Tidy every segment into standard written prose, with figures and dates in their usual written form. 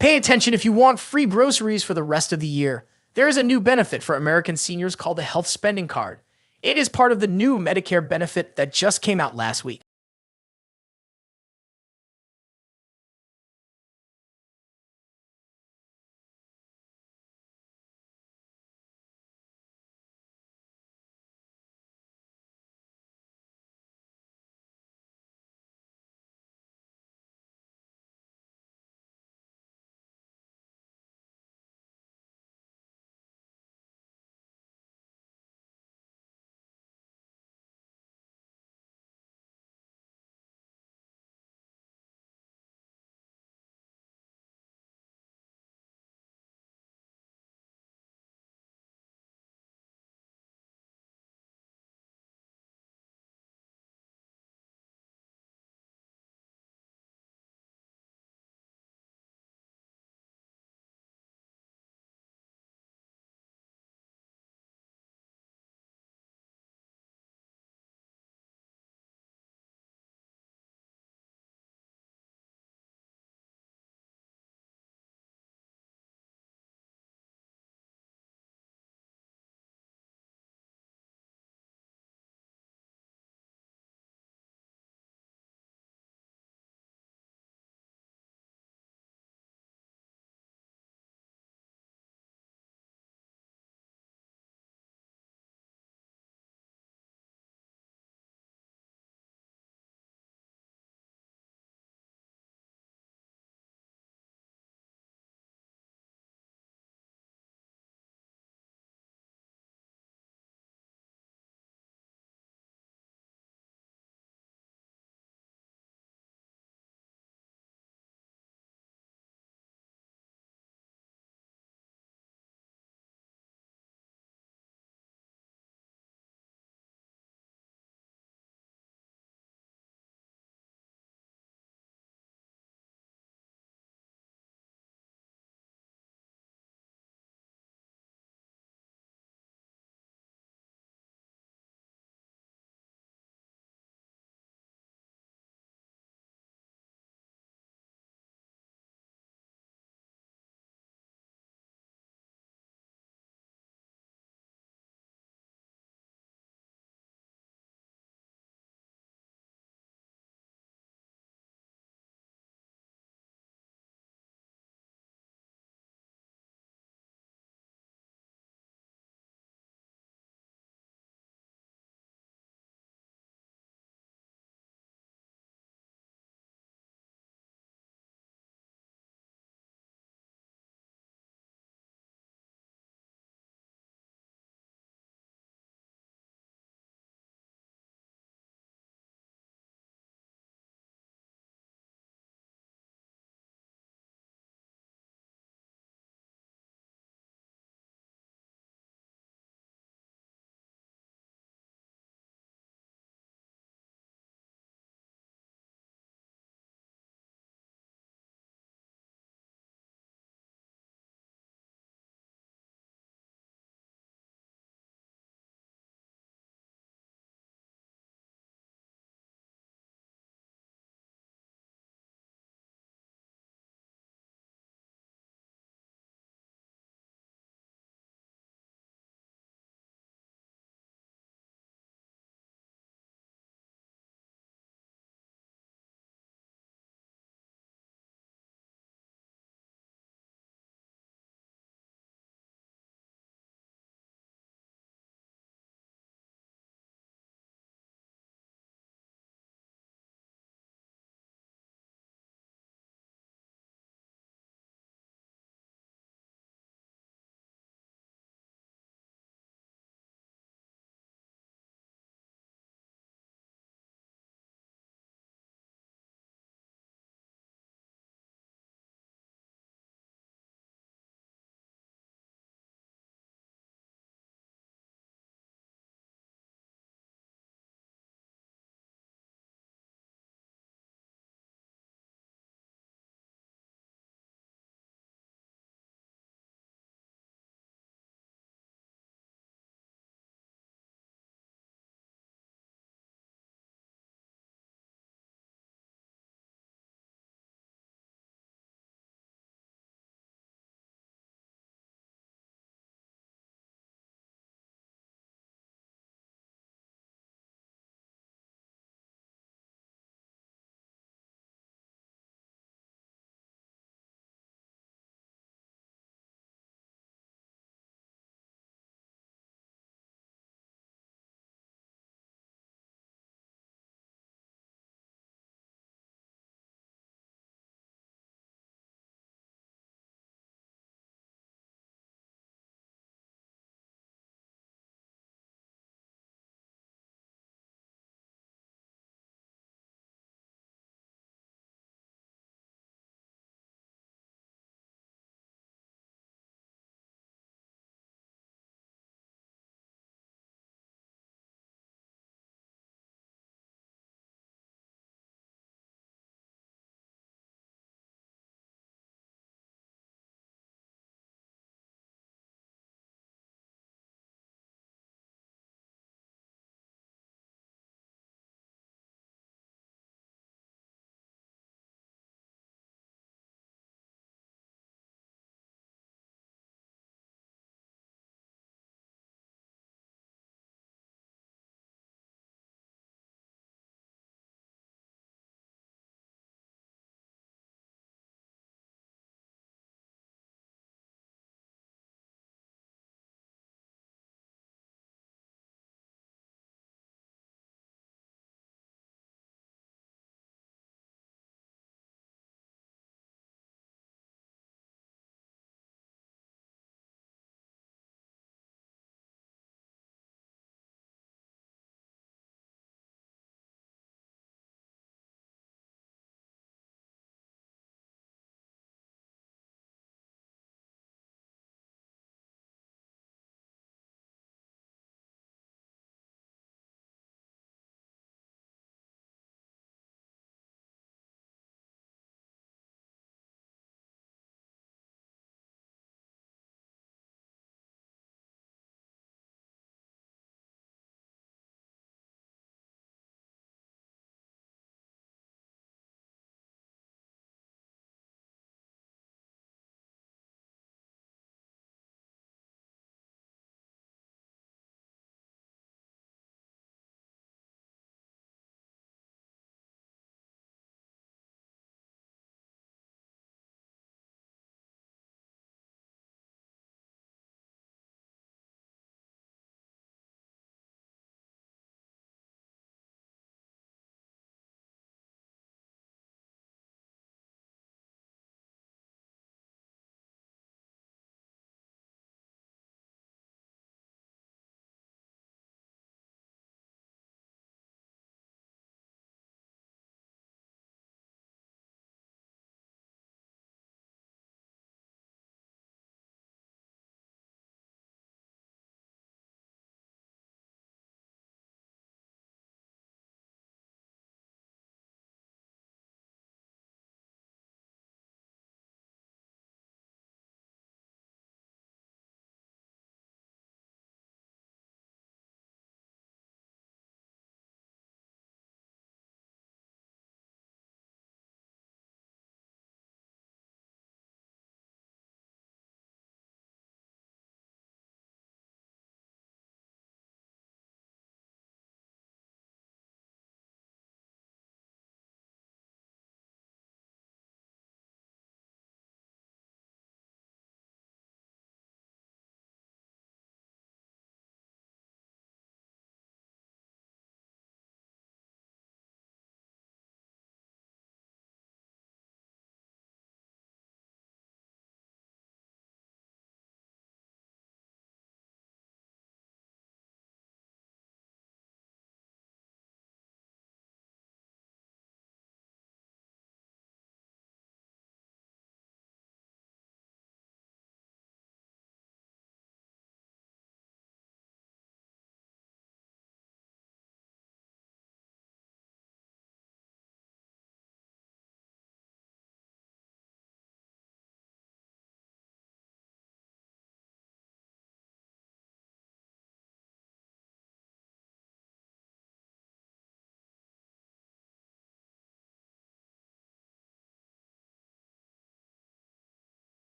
Pay attention if you want free groceries for the rest of the year. There is a new benefit for American seniors called the Health Spending Card. It is part of the new Medicare benefit that just came out last week.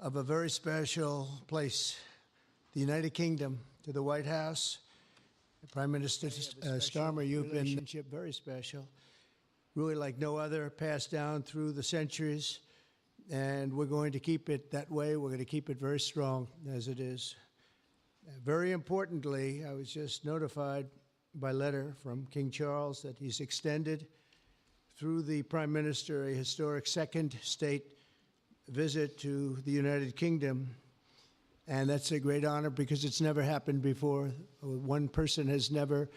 of a very special place, the United Kingdom, to the White House. Prime Minister Starmer, you've been very special, really like no other, passed down through the centuries, and we're going to keep it that way. We're going to keep it very strong as it is. Very importantly, I was just notified by letter from King Charles that he's extended through the Prime Minister a historic second state visit to the United Kingdom. And that's a great honor because it's never happened before. One person has never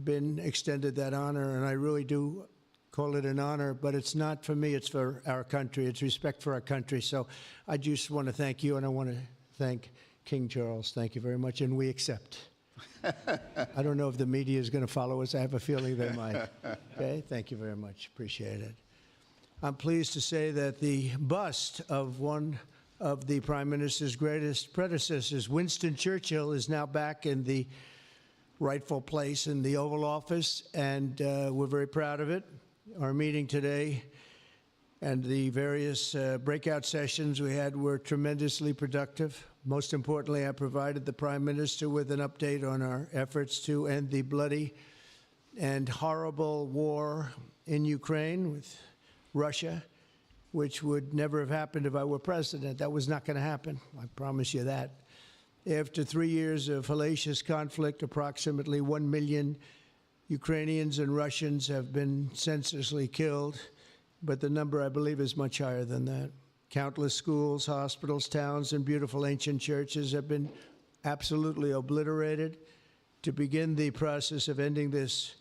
been extended that honor, and I really do call it an honor, but it's not for me, it's for our country. It's respect for our country. So I just want to thank you, and I want to thank King Charles. Thank you very much, and we accept. I don't know if the media is going to follow us. I have a feeling they might. Okay, thank you very much. Appreciate it. I'm pleased to say that the bust of one of the Prime Minister's greatest predecessors, Winston Churchill, is now back in the rightful place in the Oval Office, and we're very proud of it. Our meeting today and the various breakout sessions we had were tremendously productive. Most importantly, I provided the Prime Minister with an update on our efforts to end the bloody and horrible war in Ukraine with Russia, which would never have happened if I were president. That was not going to happen. I promise you that. After 3 years of hellacious conflict, approximately 1 million Ukrainians and Russians have been senselessly killed, but the number, I believe, is much higher than that. Countless schools, hospitals, towns, and beautiful ancient churches have been absolutely obliterated. To begin the process of ending this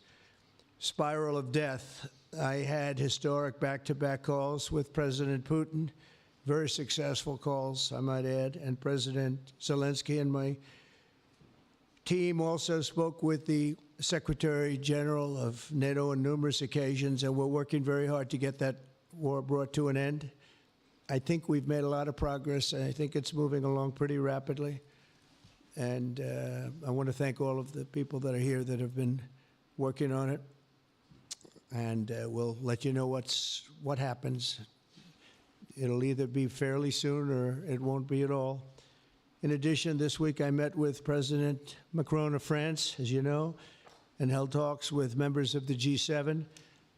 spiral of death, I had historic back-to-back calls with President Putin, very successful calls, I might add, and President Zelensky, and my team also spoke with the Secretary General of NATO on numerous occasions, and we're working very hard to get that war brought to an end. I think we've made a lot of progress, and I think it's moving along pretty rapidly. And I want to thank all of the people that are here that have been working on it. And we'll let you know what happens. It'll either be fairly soon or it won't be at all. In addition, this week I met with President Macron of France, as you know, and held talks with members of the G7.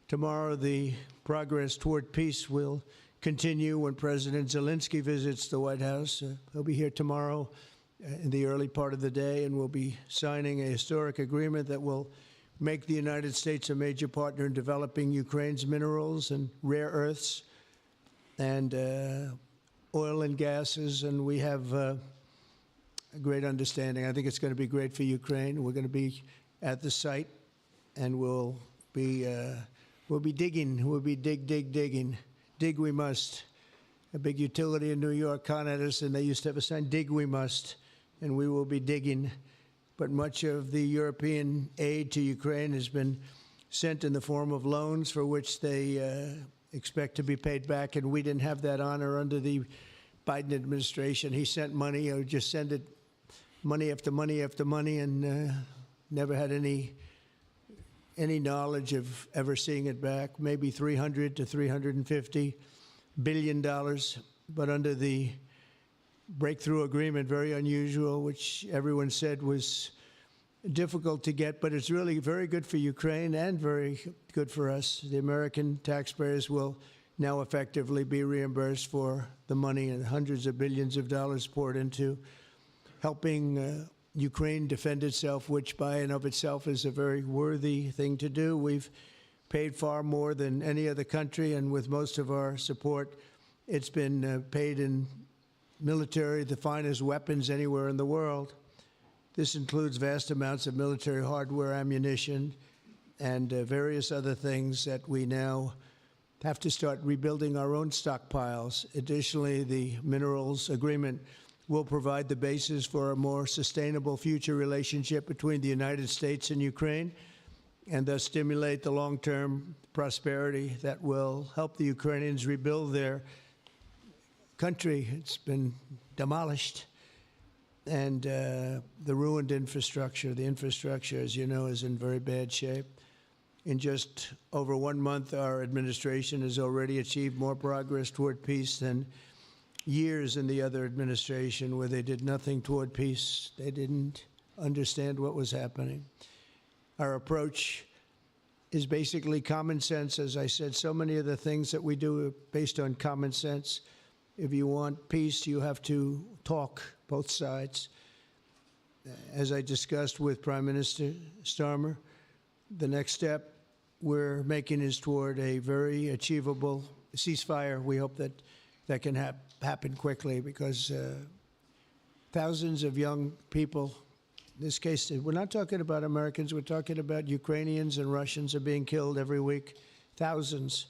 Tomorrow, the progress toward peace will continue when President Zelensky visits the White House. He'll be here tomorrow in the early part of the day, and we'll be signing a historic agreement that will make the United States a major partner in developing Ukraine's minerals and rare earths and oil and gases, and we have a great understanding. I think it's going to be great for Ukraine. We're going to be at the site, and we'll be digging. We'll be digging. Dig we must. A big utility in New York con at us, and they used to have a sign, dig we must, and we will be digging. But much of the European aid to Ukraine has been sent in the form of loans for which they expect to be paid back, and we didn't have that honor under the Biden administration. He sent money, or just sent it, money after money after money, and never had any knowledge of ever seeing it back. Maybe $300 to $350 billion, but under the breakthrough agreement, very unusual, which everyone said was difficult to get, but it's really very good for Ukraine and very good for us. The American taxpayers will now effectively be reimbursed for the money and hundreds of billions of dollars poured into helping Ukraine defend itself, which by and of itself is a very worthy thing to do. We've paid far more than any other country, and with most of our support, it's been paid in military, the finest weapons anywhere in the world. This includes vast amounts of military hardware, ammunition, and various other things that we now have to start rebuilding our own stockpiles. Additionally, the minerals agreement will provide the basis for a more sustainable future relationship between the United States and Ukraine, and thus stimulate the long-term prosperity that will help the Ukrainians rebuild their country. It's been demolished, and the ruined infrastructure. The infrastructure, as you know, is in very bad shape. In just over 1 month, our administration has already achieved more progress toward peace than years in the other administration where they did nothing toward peace. They didn't understand what was happening. Our approach is basically common sense. As I said, so many of the things that we do are based on common sense. If you want peace, you have to talk, both sides. As I discussed with Prime Minister Starmer, the next step we're making is toward a very achievable ceasefire. We hope that that can happen quickly, because thousands of young people, in this case, we're not talking about Americans, we're talking about Ukrainians and Russians are being killed every week, thousands.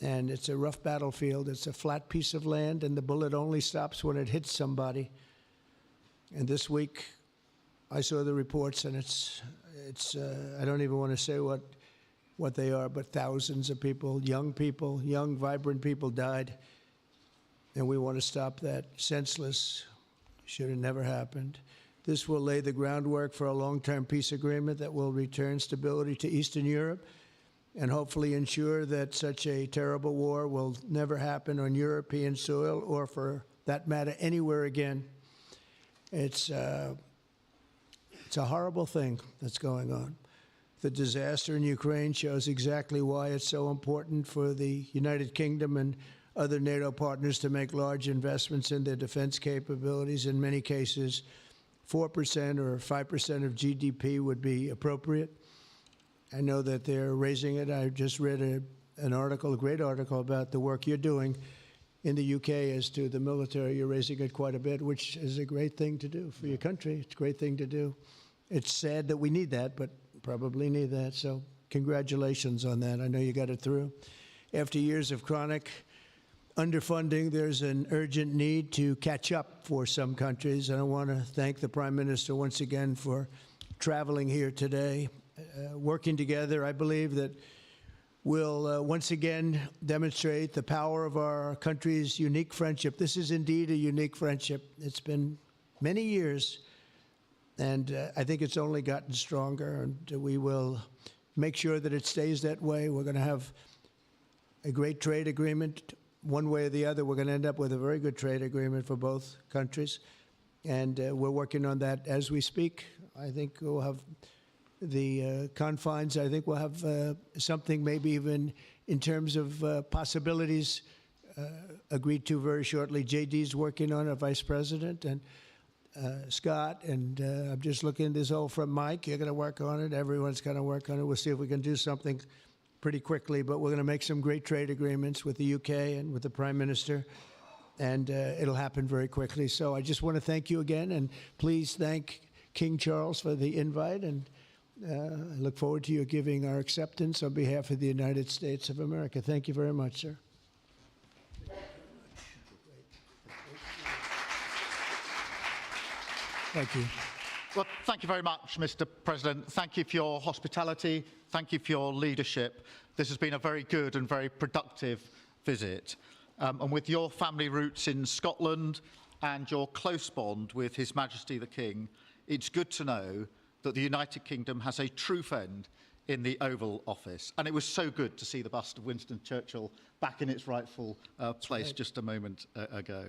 And it's a rough battlefield. It's a flat piece of land, and the bullet only stops when it hits somebody. And this week, I saw the reports, and it's I don't even want to say what they are, but thousands of people, young, vibrant people died. And we want to stop that. Senseless. Should have never happened. This will lay the groundwork for a long-term peace agreement that will return stability to Eastern Europe and hopefully ensure that such a terrible war will never happen on European soil, or for that matter, anywhere again. It's a horrible thing that's going on. The disaster in Ukraine shows exactly why it's so important for the United Kingdom and other NATO partners to make large investments in their defense capabilities. In many cases, 4% or 5% of GDP would be appropriate. I know that they're raising it. I just read an article, a great article, about the work you're doing in the UK as to the military. You're raising it quite a bit, which is a great thing to do for your country. It's a great thing to do. It's sad that we need that, but probably need that. So congratulations on that. I know you got it through. After years of chronic underfunding, there's an urgent need to catch up for some countries. And I want to thank the Prime Minister once again for traveling here today. Working together, I believe that we'll once again demonstrate the power of our country's unique friendship. This is indeed a unique friendship. It's been many years, and I think it's only gotten stronger, and we will make sure that it stays that way. We're going to have a great trade agreement. One way or the other, we're going to end up with a very good trade agreement for both countries, and we're working on that as we speak. I think we'll have the confines. I think we'll have something maybe even in terms of possibilities agreed to very shortly. JD's working on it, Vice President, and Scott, and I'm just looking at this old from Mike. You're going to work on it. Everyone's going to work on it. We'll see if we can do something pretty quickly, but we're going to make some great trade agreements with the UK and with the Prime Minister, and it'll happen very quickly. So I just want to thank you again, and please thank King Charles for the invite, and I look forward to you giving our acceptance on behalf of the United States of America. Thank you very much, sir. Thank you. Well, thank you very much, Mr. President. Thank you for your hospitality. Thank you for your leadership. This has been a very good and very productive visit. And with your family roots in Scotland and your close bond with His Majesty the King, it's good to know that the United Kingdom has a true friend in the Oval Office. And it was so good to see the bust of Winston Churchill back in its rightful place just a moment ago.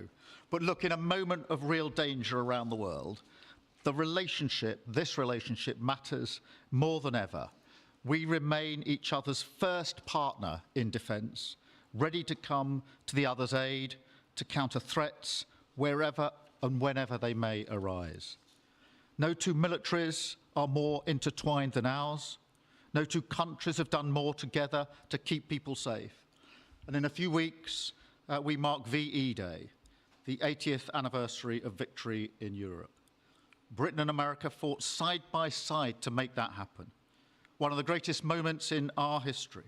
But look, in a moment of real danger around the world, this relationship matters more than ever. We remain each other's first partner in defence, ready to come to the other's aid, to counter threats wherever and whenever they may arise. No two militaries are more intertwined than ours. No two countries have done more together to keep people safe. And in a few weeks, we mark VE Day, the 80th anniversary of victory in Europe. Britain and America fought side by side to make that happen. One of the greatest moments in our history.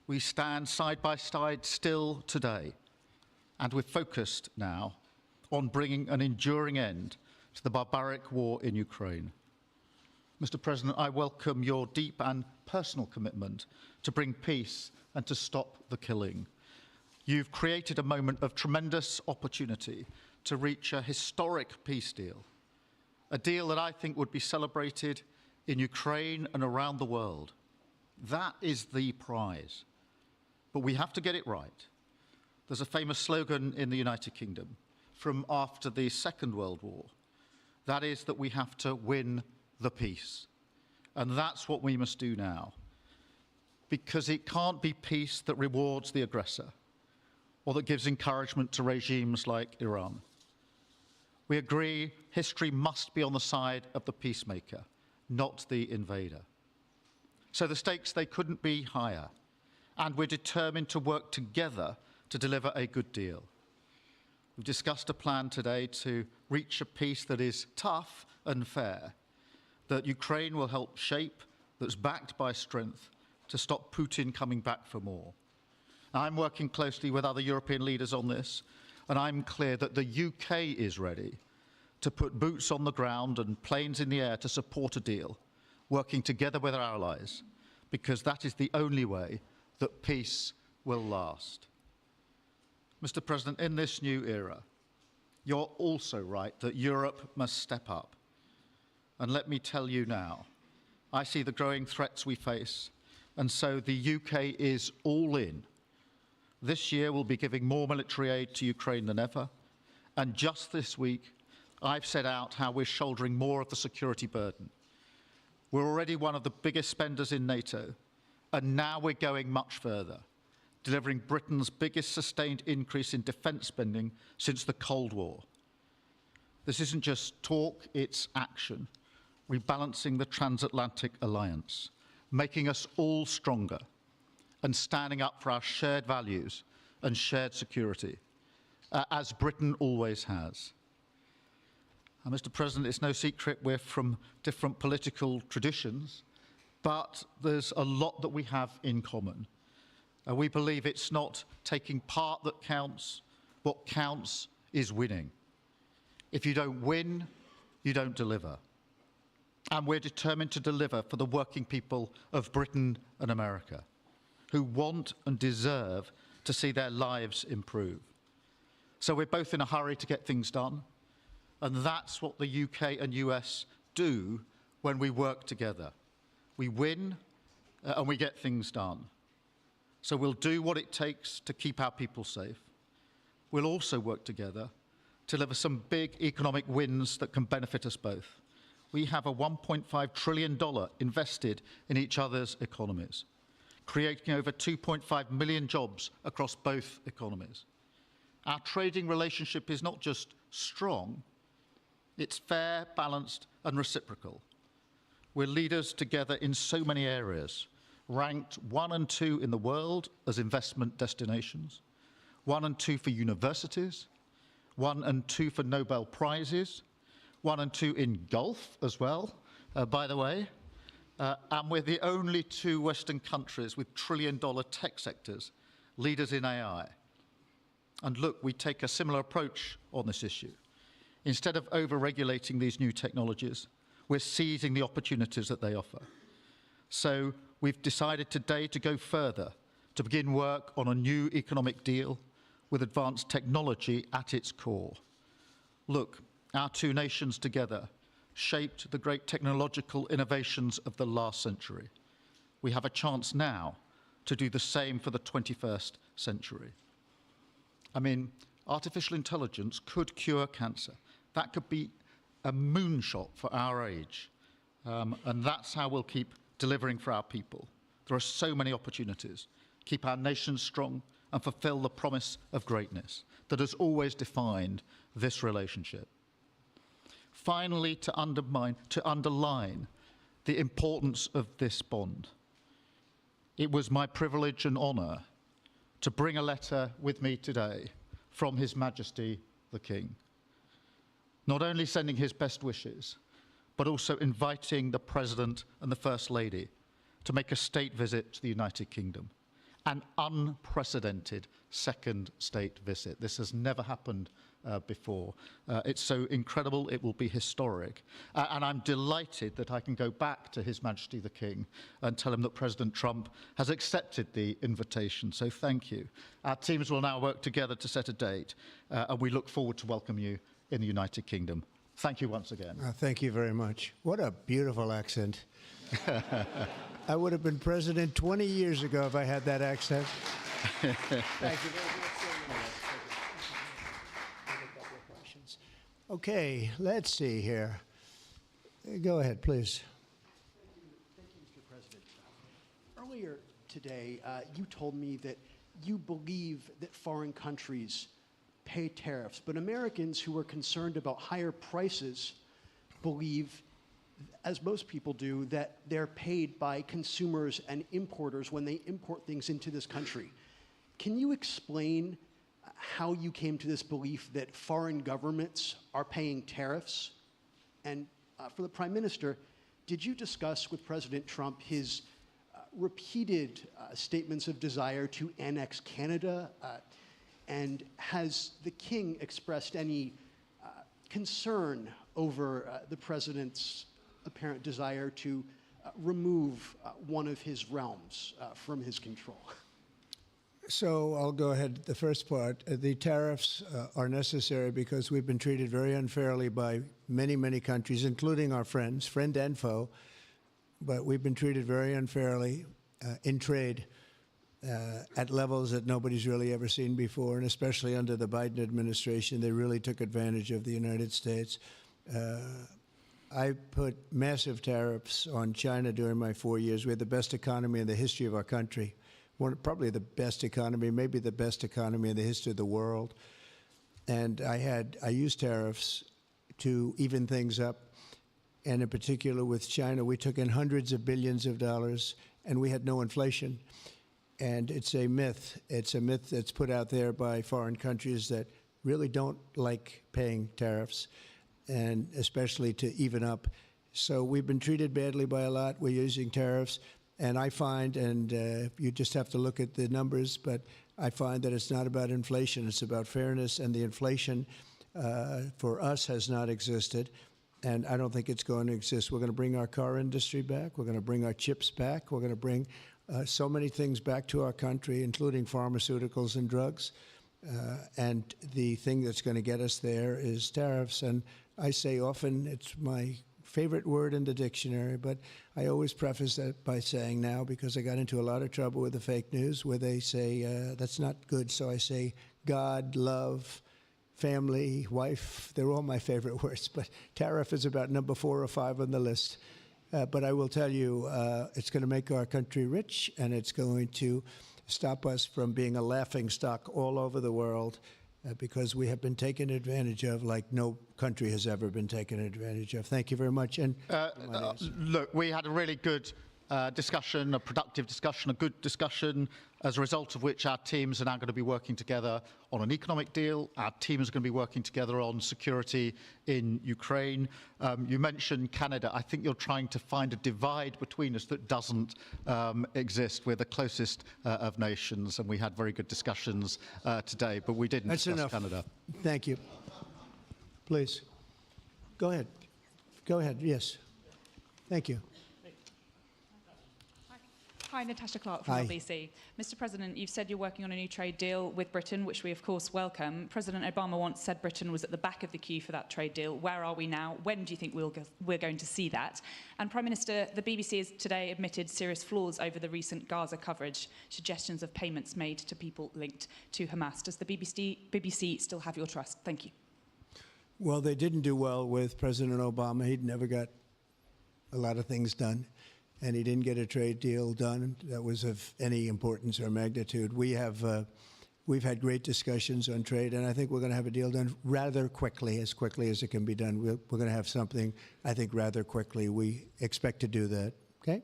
We stand side by side still today, and we're focused now on bringing an enduring end to the barbaric war in Ukraine. Mr. President, I welcome your deep and personal commitment to bring peace and to stop the killing. You've created a moment of tremendous opportunity to reach a historic peace deal, a deal that I think would be celebrated in Ukraine and around the world. That is the prize. But we have to get it right. There's a famous slogan in the United Kingdom from after the Second World War. That is that we have to win the peace. And that's what we must do now. Because it can't be peace that rewards the aggressor or that gives encouragement to regimes like Iran. We agree history must be on the side of the peacemaker, not the invader. So the stakes, they couldn't be higher. And we're determined to work together to deliver a good deal. We've discussed a plan today to reach a peace that is tough and fair, that Ukraine will help shape, that's backed by strength, to stop Putin coming back for more. Now, I'm working closely with other European leaders on this, and I'm clear that the UK is ready to put boots on the ground and planes in the air to support a deal, working together with our allies, because that is the only way that peace will last. Mr. President, in this new era, you're also right that Europe must step up. And let me tell you now, I see the growing threats we face, and so the UK is all in. This year we'll be giving more military aid to Ukraine than ever, and just this week I've set out how we're shouldering more of the security burden. We're already one of the biggest spenders in NATO, and now we're going much further, delivering Britain's biggest sustained increase in defence spending since the Cold War. This isn't just talk, it's action, rebalancing the transatlantic alliance, making us all stronger, and standing up for our shared values and shared security, as Britain always has. And Mr. President, it's no secret we're from different political traditions, but there's a lot that we have in common. We believe it's not taking part that counts. What counts is winning. If you don't win, you don't deliver. And we're determined to deliver for the working people of Britain and America, who want and deserve to see their lives improve. So we're both in a hurry to get things done, and that's what the UK and US do when we work together. We win and we get things done. So we'll do what it takes to keep our people safe. We'll also work together to deliver some big economic wins that can benefit us both. We have a $1.5 trillion invested in each other's economies, creating over 2.5 million jobs across both economies. Our trading relationship is not just strong, it's fair, balanced, and reciprocal. We're leaders together in so many areas, ranked 1 and 2 in the world as investment destinations, 1 and 2 for universities, 1 and 2 for Nobel Prizes, 1 and 2 in golf as well, by the way. And we're the only 2 Western countries with trillion-dollar tech sectors, leaders in AI. And look, we take a similar approach on this issue. Instead of over-regulating these new technologies, we're seizing the opportunities that they offer. So we've decided today to go further, to begin work on a new economic deal with advanced technology at its core. Look, our 2 nations together shaped the great technological innovations of the last century. We have a chance now to do the same for the 21st century. I mean, artificial intelligence could cure cancer. That could be a moonshot for our age. And that's how we'll keep delivering for our people. There are so many opportunities. Keep our nation strong and fulfill the promise of greatness that has always defined this relationship. Finally, to underline the importance of this bond. It was my privilege and honour to bring a letter with me today from His Majesty the King, not only sending his best wishes, but also inviting the President and the First Lady to make a state visit to the United Kingdom, an unprecedented second state visit. This has never happened before. It's so incredible, it will be historic. And I'm delighted that I can go back to His Majesty the King and tell him that President Trump has accepted the invitation, so thank you. Our teams will now work together to set a date, and we look forward to welcome you in the United Kingdom. Thank you once again. Thank you very much. What a beautiful accent. I would have been president 20 years ago if I had that accent. Thank you very much. Okay, let's see here. Go ahead, please. Thank you, Mr. President. Earlier today, you told me that you believe that foreign countries pay tariffs, but Americans who are concerned about higher prices believe, as most people do, that they're paid by consumers and importers when they import things into this country. Can you explain how you came to this belief that foreign governments are paying tariffs? And for the Prime Minister, did you discuss with President Trump his repeated statements of desire to annex Canada? And has the King expressed any concern over the President's apparent desire to remove one of his realms from his control? So I'll go ahead. The first part, the tariffs are necessary because we've been treated very unfairly by many, many countries, including our friends, friend and foe. But we've been treated very unfairly in trade at levels that nobody's really ever seen before, and especially under the Biden administration, they really took advantage of the United States. I put massive tariffs on China during my 4 years. We had the best economy in the history of our country. Probably the best economy, maybe the best economy in the history of the world. And I used tariffs to even things up. And in particular with China, we took in hundreds of billions of dollars and we had no inflation. And it's a myth. It's a myth that's put out there by foreign countries that really don't like paying tariffs, and especially to even up. So we've been treated badly by a lot. We're using tariffs. And I find, and you just have to look at the numbers, but I find that it's not about inflation. It's about fairness, and the inflation for us has not existed, and I don't think it's going to exist. We're going to bring our car industry back. We're going to bring our chips back. We're going to bring so many things back to our country, including pharmaceuticals and drugs. And the thing that's going to get us there is tariffs. And I say often it's my favorite word in the dictionary, but I always preface that by saying now, because I got into a lot of trouble with the fake news where they say that's not good. So I say God, love, family, wife, they're all my favorite words, but tariff is about number 4 or 5 on the list. But I will tell you, it's going to make our country rich, and it's going to stop us from being a laughing stock all over the world. Because we have been taken advantage of like no country has ever been taken advantage of. Thank you very much. And look, we had a really good discussion, a productive discussion, a good discussion, as a result of which our teams are now going to be working together on an economic deal. Our teams are going to be working together on security in Ukraine. You mentioned Canada. I think you're trying to find a divide between us that doesn't exist. We're the closest of nations, and we had very good discussions today, but we didn't discuss Canada. Thank you. Please. Go ahead. Go ahead. Yes. Thank you. Hi, Natasha Clark from LBC. Mr. President, you've said you're working on a new trade deal with Britain, which we of course welcome. President Obama once said Britain was at the back of the queue for that trade deal. Where are we now? When do you think we're going to see that? And Prime Minister, the BBC has today admitted serious flaws over the recent Gaza coverage, suggestions of payments made to people linked to Hamas. Does the BBC still have your trust? Thank you. Well, they didn't do well with President Obama. He'd never got a lot of things done, and he didn't get a trade deal done that was of any importance or magnitude. We've had great discussions on trade, and I think we're going to have a deal done rather quickly as it can be done. We're going to have something, I think, rather quickly. We expect to do that. Okay?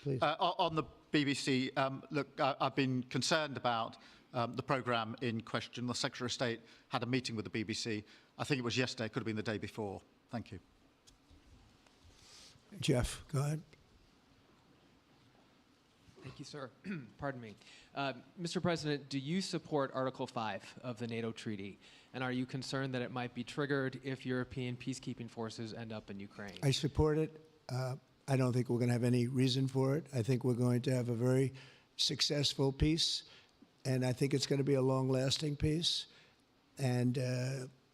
Please. On the BBC, look, I've been concerned about the programme in question. The Secretary of State had a meeting with the BBC. I think it was yesterday, could have been the day before. Thank you. Jeff, go ahead. Thank you, sir. Pardon me. Mr. President, do you support Article 5 of the NATO treaty? And are you concerned that it might be triggered if European peacekeeping forces end up in Ukraine? I support it. I don't think we're going to have any reason for it. I think we're going to have a very successful peace, and I think it's going to be a long-lasting peace. And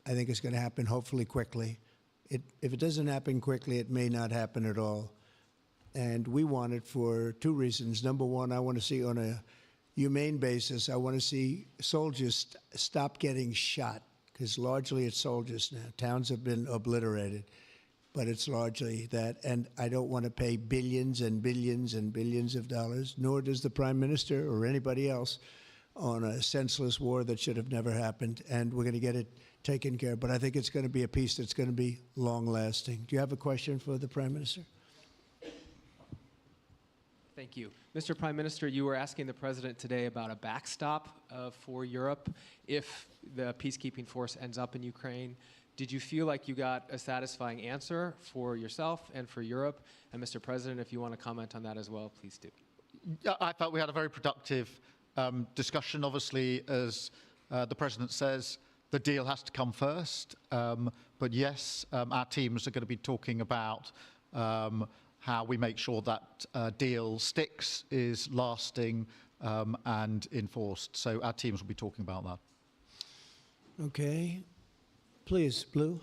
I think it's going to happen hopefully quickly. If it doesn't happen quickly, it may not happen at all. And we want it for 2 reasons. Number one, I want to see on a humane basis, I want to see soldiers stop getting shot because largely it's soldiers now. Towns have been obliterated, but it's largely that. And I don't want to pay billions and billions and billions of dollars, nor does the Prime Minister or anybody else, on a senseless war that should have never happened. And we're going to get it taken care of. But I think it's going to be a peace that's going to be long-lasting. Do you have a question for the Prime Minister? Thank you. Mr. Prime Minister, you were asking the President today about a backstop for Europe if the peacekeeping force ends up in Ukraine. Did you feel like you got a satisfying answer for yourself and for Europe? And Mr. President, if you want to comment on that as well, please do. I felt we had a very productive discussion. Obviously, as the President says, the deal has to come first. But yes, our teams are going to be talking about how we make sure that deal sticks, is lasting and enforced. So our teams will be talking about that. Okay. Please, Blue.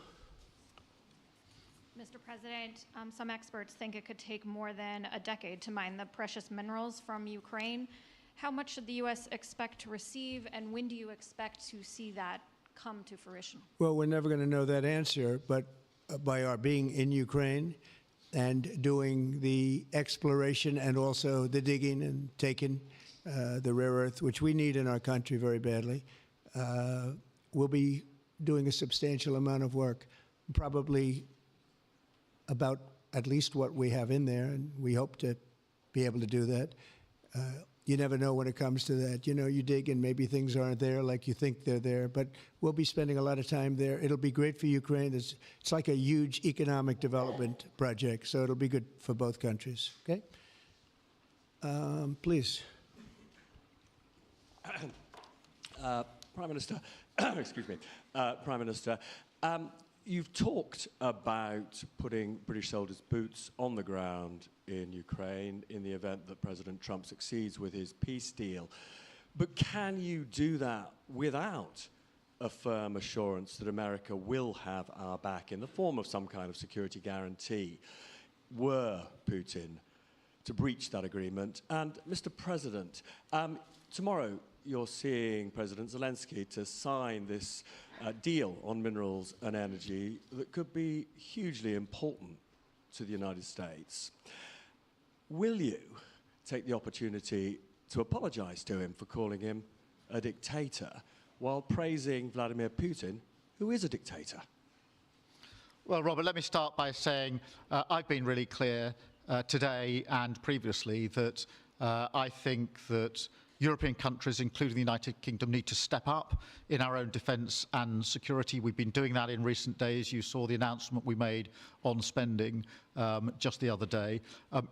Mr. President, some experts think it could take more than a decade to mine the precious minerals from Ukraine. How much should the U.S. expect to receive, and when do you expect to see that come to fruition? Well, we're never going to know that answer, but by our being in Ukraine and doing the exploration and also the digging and taking the rare earth, which we need in our country very badly, we'll be doing a substantial amount of work, probably about at least what we have in there, and we hope to be able to do that. You never know when it comes to that. You know, you dig and maybe things aren't there like you think they're there, but we'll be spending a lot of time there. It'll be great for Ukraine. It's like a huge economic development project, so it'll be good for both countries. Okay? Please. Prime Minister, excuse me, Prime Minister, you've talked about putting British soldiers' boots on the ground in Ukraine in the event that President Trump succeeds with his peace deal. But can you do that without a firm assurance that America will have our back in the form of some kind of security guarantee were Putin to breach that agreement? And Mr. President, tomorrow you're seeing President Zelensky to sign this deal on minerals and energy that could be hugely important to the United States. Will you take the opportunity to apologize to him for calling him a dictator while praising Vladimir Putin, who is a dictator? Well, Robert, let me start by saying I've been really clear today and previously that I think that European countries, including the United Kingdom, need to step up in our own defence and security. We've been doing that in recent days. You saw the announcement we made on spending just the other day.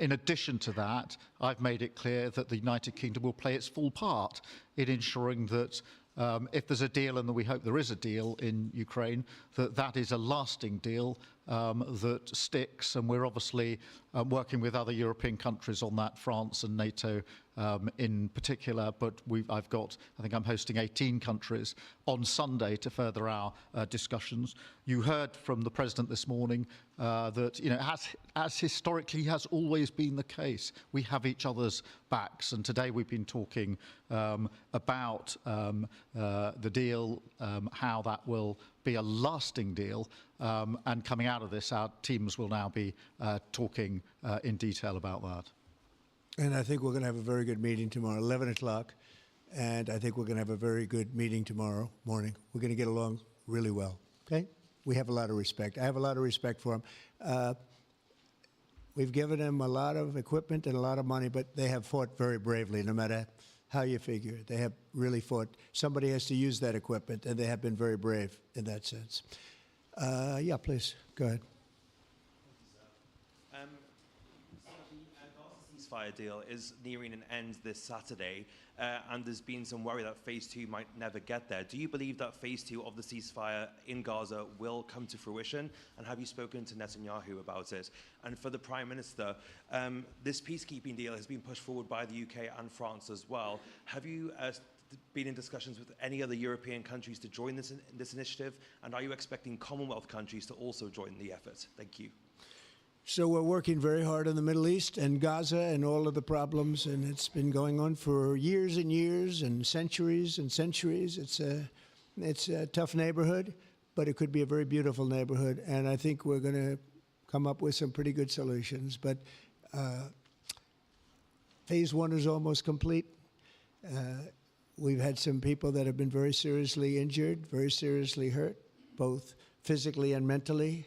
In addition to that, I've made it clear that the United Kingdom will play its full part in ensuring that if there's a deal, and we hope there is a deal in Ukraine, that is a lasting deal that sticks. And we're obviously working with other European countries on that, France and NATO in particular. But I think I'm hosting 18 countries on Sunday to further our discussions. You heard from the President this morning that, you know, as historically has always been the case, we have each other's backs. And today we've been talking about the deal, how that will be a lasting deal. And coming out of this, our teams will now be talking in detail about that. And I think we're going to have a very good meeting tomorrow, 11 o'clock. And I think we're going to have a very good meeting tomorrow morning. We're going to get along really well. Okay? We have a lot of respect. I have a lot of respect for them. We've given them a lot of equipment and a lot of money, but they have fought very bravely, no matter how you figure it. They have really fought. Somebody has to use that equipment, and they have been very brave in that sense. Yeah, please, go ahead. The Gaza ceasefire deal is nearing an end this Saturday, and there's been some worry that phase 2 might never get there. Do you believe that phase 2 of the ceasefire in Gaza will come to fruition? And have you spoken to Netanyahu about it? And for the Prime Minister, this peacekeeping deal has been pushed forward by the UK and France as well. Have you been in discussions with any other European countries to join this initiative? And are you expecting Commonwealth countries to also join the effort? Thank you. So we're working very hard in the Middle East and Gaza and all of the problems, and it's been going on for years and years and centuries and centuries. It's It's a tough neighborhood, but it could be a very beautiful neighborhood. And I think we're going to come up with some pretty good solutions. But phase one is almost complete. We've had some people that have been very seriously injured, very seriously hurt, both physically and mentally.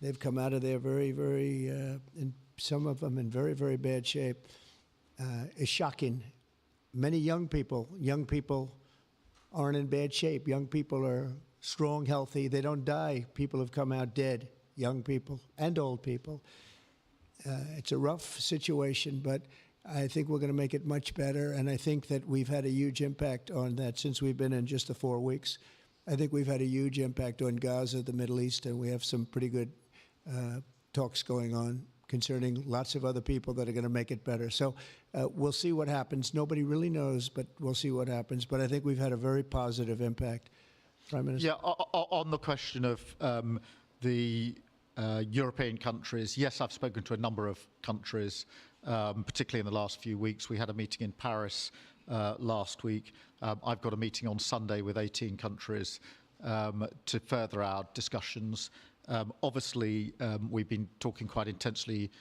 They've come out of there and some of them in very, very bad shape. It's shocking. Many young people aren't in bad shape. Young people are strong, healthy. They don't die. People have come out dead, young people and old people. It's a rough situation, but I think we're going to make it much better, and I think that we've had a huge impact on that since we've been in just the 4 weeks. I think we've had a huge impact on Gaza, the Middle East, and we have some pretty good talks going on concerning lots of other people that are going to make it better. So we'll see what happens. Nobody really knows, but we'll see what happens. But I think we've had a very positive impact. Prime Minister? Yeah, on the question of the European countries, yes, I've spoken to a number of countries, particularly in the last few weeks. We had a meeting in Paris last week. I've got a meeting on Sunday with 18 countries to further our discussions. Obviously, we've been talking quite intensely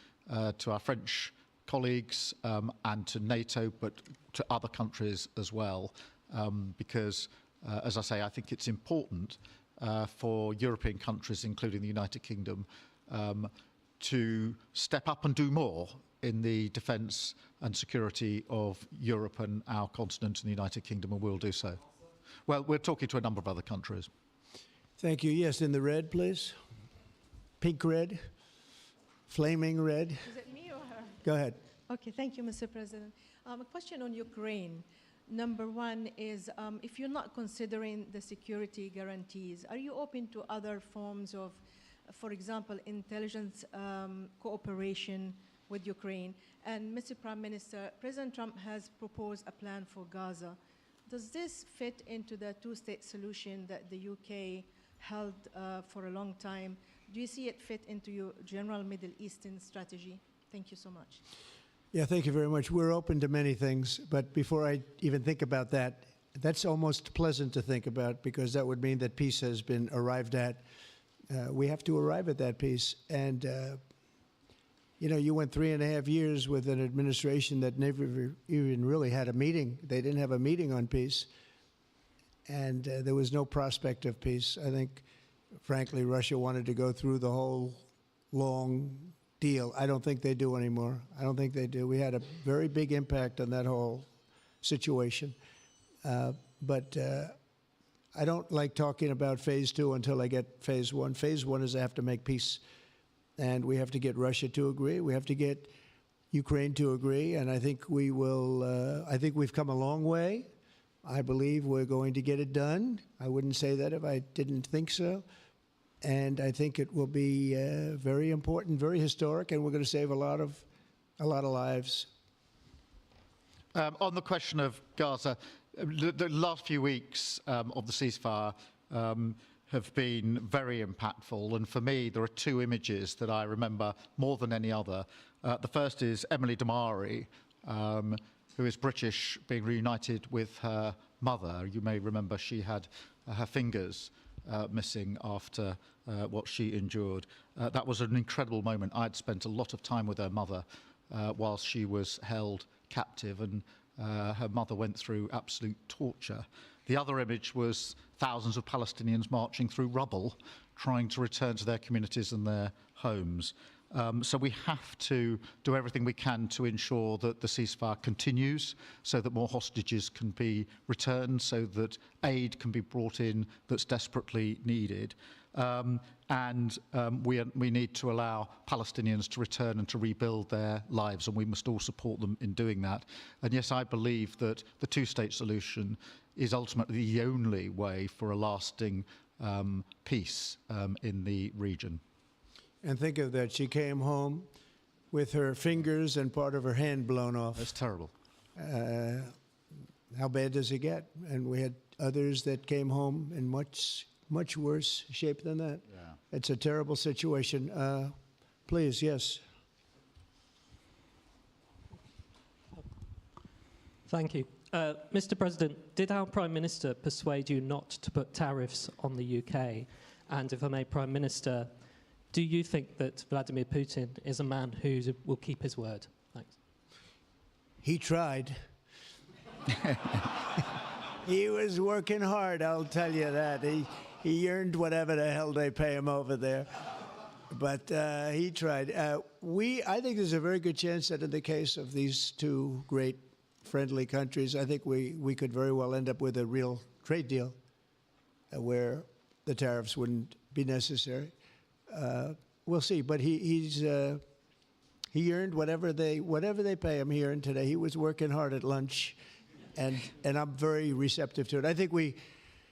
to our French colleagues and to NATO, but to other countries as well, because, as I say, I think it's important for European countries, including the United Kingdom, to step up and do more in the defence and security of Europe and our continent and the United Kingdom, and we'll do so. Well, we're talking to a number of other countries. Thank you. Yes, in the red, please. Pink red, flaming red. Is it me or her? Go ahead. Okay, thank you, Mr. President. A question on Ukraine. Number one is, if you're not considering the security guarantees, are you open to other forms of, for example, intelligence cooperation with Ukraine? And Mr. Prime Minister, President Trump has proposed a plan for Gaza. Does this fit into the two-state solution that the UK held for a long time? Do you see it fit into your general Middle Eastern strategy? Thank you so much. Yeah, thank you very much. We're open to many things, but before I even think about that, that's almost pleasant to think about because that would mean that peace has been arrived at. We have to arrive at that peace. And, you know, you went 3.5 years with an administration that never even really had a meeting. They didn't have a meeting on peace. And there was no prospect of peace. I think, frankly, Russia wanted to go through the whole long deal. I don't think they do anymore. I don't think they do. We had a very big impact on that whole situation. But I don't like talking about phase two until I get phase one. Phase one is I have to make peace. And we have to get Russia to agree. We have to get Ukraine to agree. And I think we will, I think we've come a long way. I believe we're going to get it done. I wouldn't say that if I didn't think so. And I think it will be very important, very historic, and we're going to save a lot of lives. On the question of Gaza, the last few weeks of the ceasefire have been very impactful. And for me, there are two images that I remember more than any other. The first is Emily Damari, who is British, being reunited with her mother. You may remember she had her fingers missing after what she endured. That was an incredible moment. I'd spent a lot of time with her mother whilst she was held captive, and her mother went through absolute torture. The other image was thousands of Palestinians marching through rubble, trying to return to their communities and their homes. So we have to do everything we can to ensure that the ceasefire continues, so that more hostages can be returned, so that aid can be brought in that's desperately needed. We need to allow Palestinians to return and to rebuild their lives, and we must all support them in doing that. And yes, I believe that the two-state solution is ultimately the only way for a lasting peace in the region. And think of that. She came home with her fingers and part of her hand blown off. That's terrible. How bad does it get? And we had others that came home in much worse shape than that. Yeah. It's a terrible situation. Please, yes. Thank you. Mr. President, did our Prime Minister persuade you not to put tariffs on the UK? And if I may, Prime Minister, do you think that Vladimir Putin is a man who will keep his word? Thanks. He tried. He was working hard, I'll tell you that. He earned whatever the hell they pay him over there. But he tried. I think there's a very good chance that in the case of these two great friendly countries, I think we could very well end up with a real trade deal where the tariffs wouldn't be necessary. We'll see. But he earned whatever they pay him here and today. He was working hard at lunch, and I'm very receptive to it. I think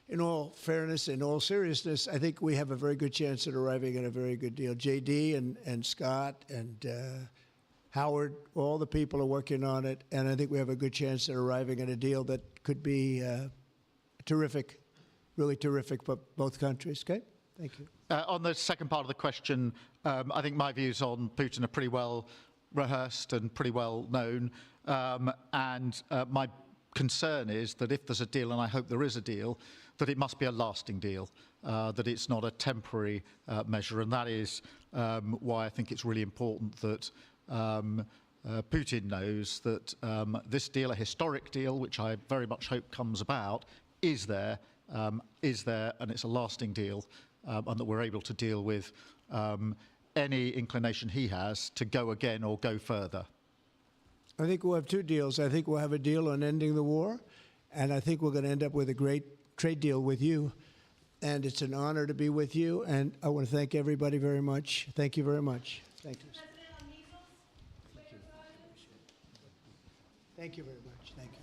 in all fairness, in all seriousness, I think we have a very good chance at arriving at a very good deal. JD and Scott and Howard, all the people are working on it, and I think we have a good chance at arriving at a deal that could be terrific, really terrific for both countries. Okay? Thank you. On the second part of the question, I think my views on Putin are pretty well rehearsed and pretty well known. My concern is that if there's a deal, and I hope there is a deal, that it must be a lasting deal, that it's not a temporary measure. And that is why I think it's really important that Putin knows that this deal, a historic deal, which I very much hope comes about, is there, and it's a lasting deal, and that we're able to deal with any inclination he has to go again or go further. I think we'll have two deals. I think we'll have a deal on ending the war, and I think we're going to end up with a great trade deal with you. And it's an honor to be with you, and I want to thank everybody very much. Thank you very much. Thank you. Thank you very much. Thank you.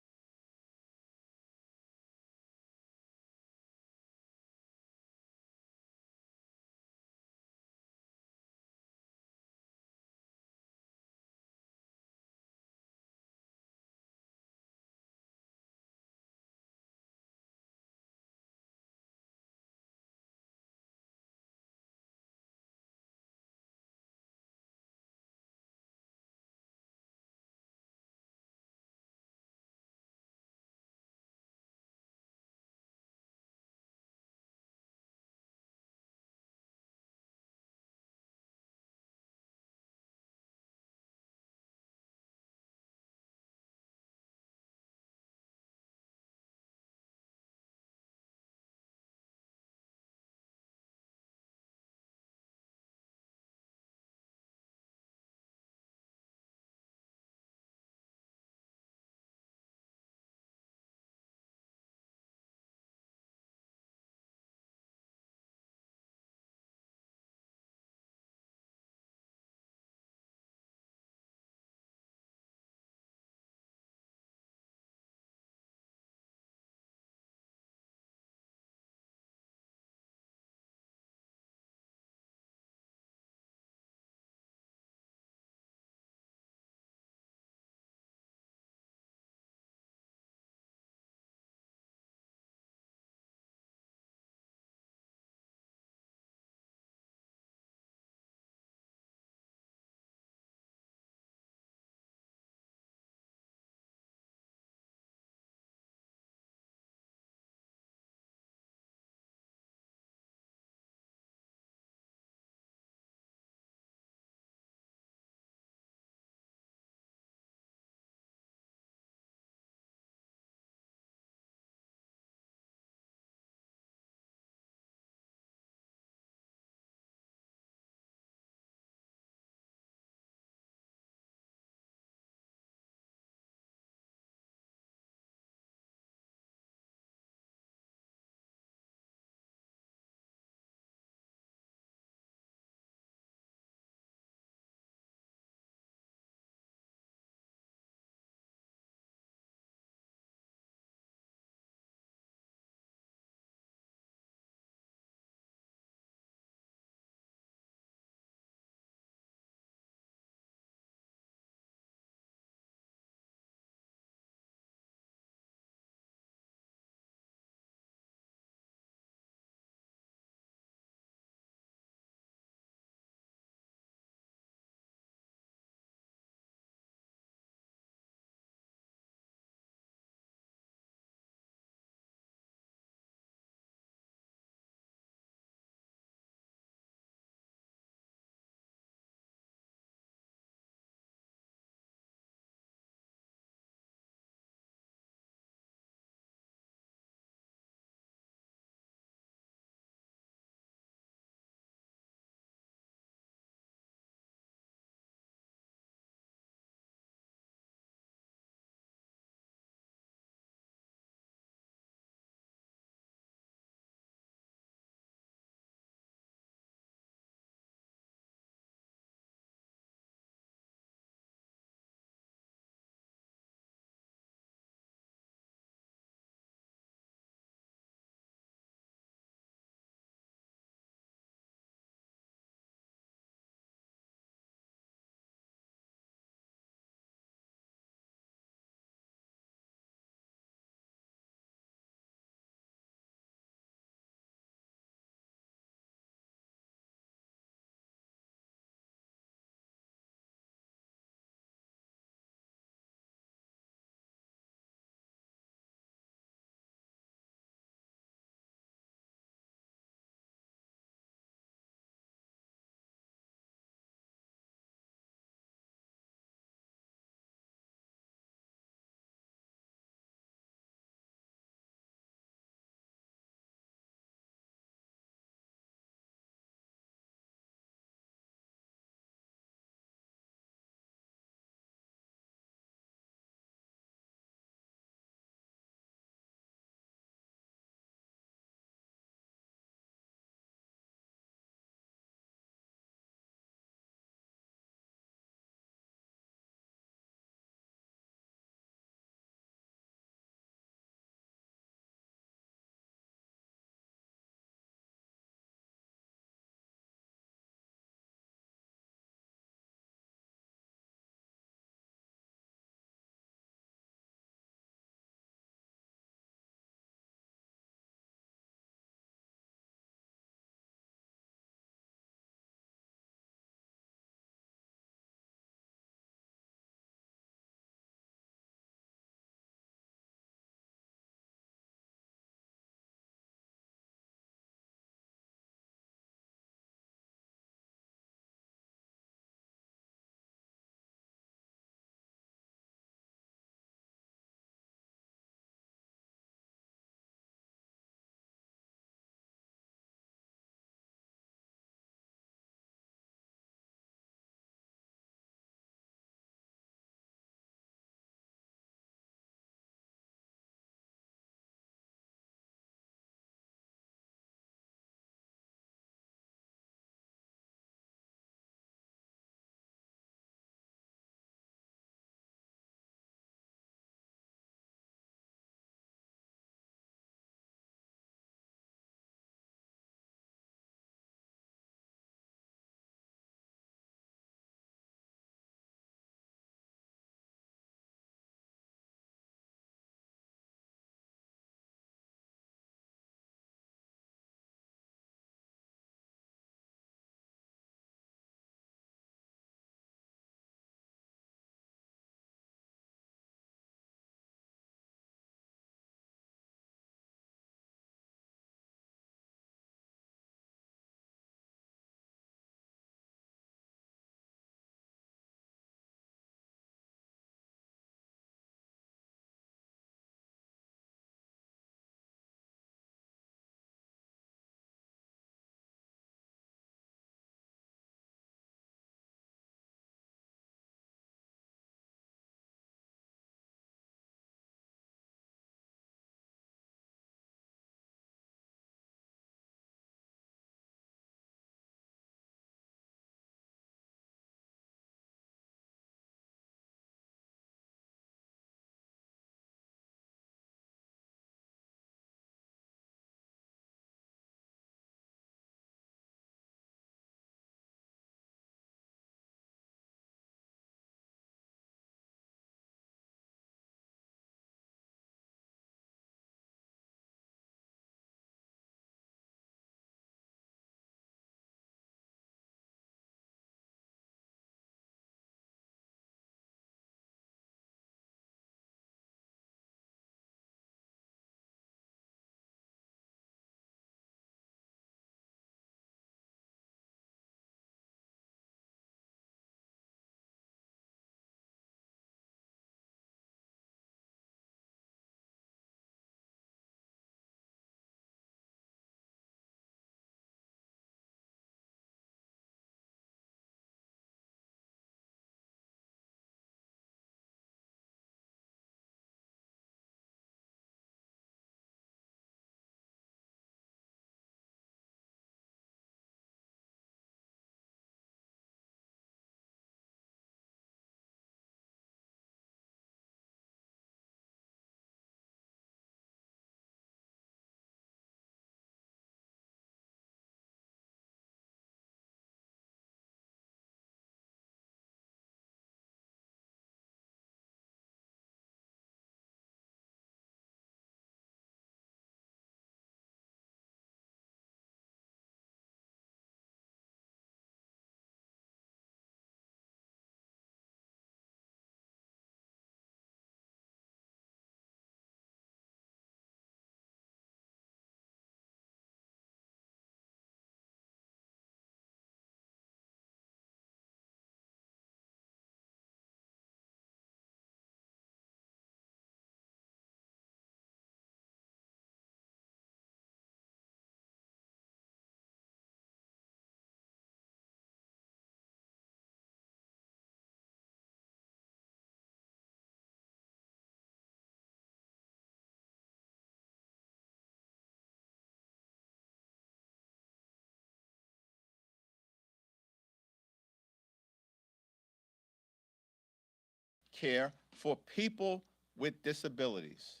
care for people with disabilities.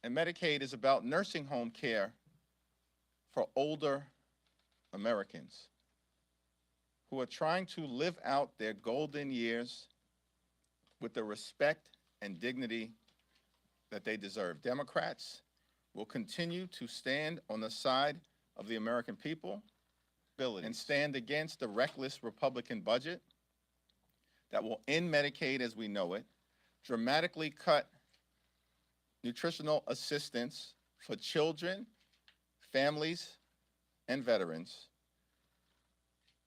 And Medicaid is about nursing home care for older Americans who are trying to live out their golden years with the respect and dignity that they deserve. Democrats will continue to stand on the side of the American people and stand against the reckless Republican budget that will end Medicaid as we know it, dramatically cut nutritional assistance for children, families, and veterans.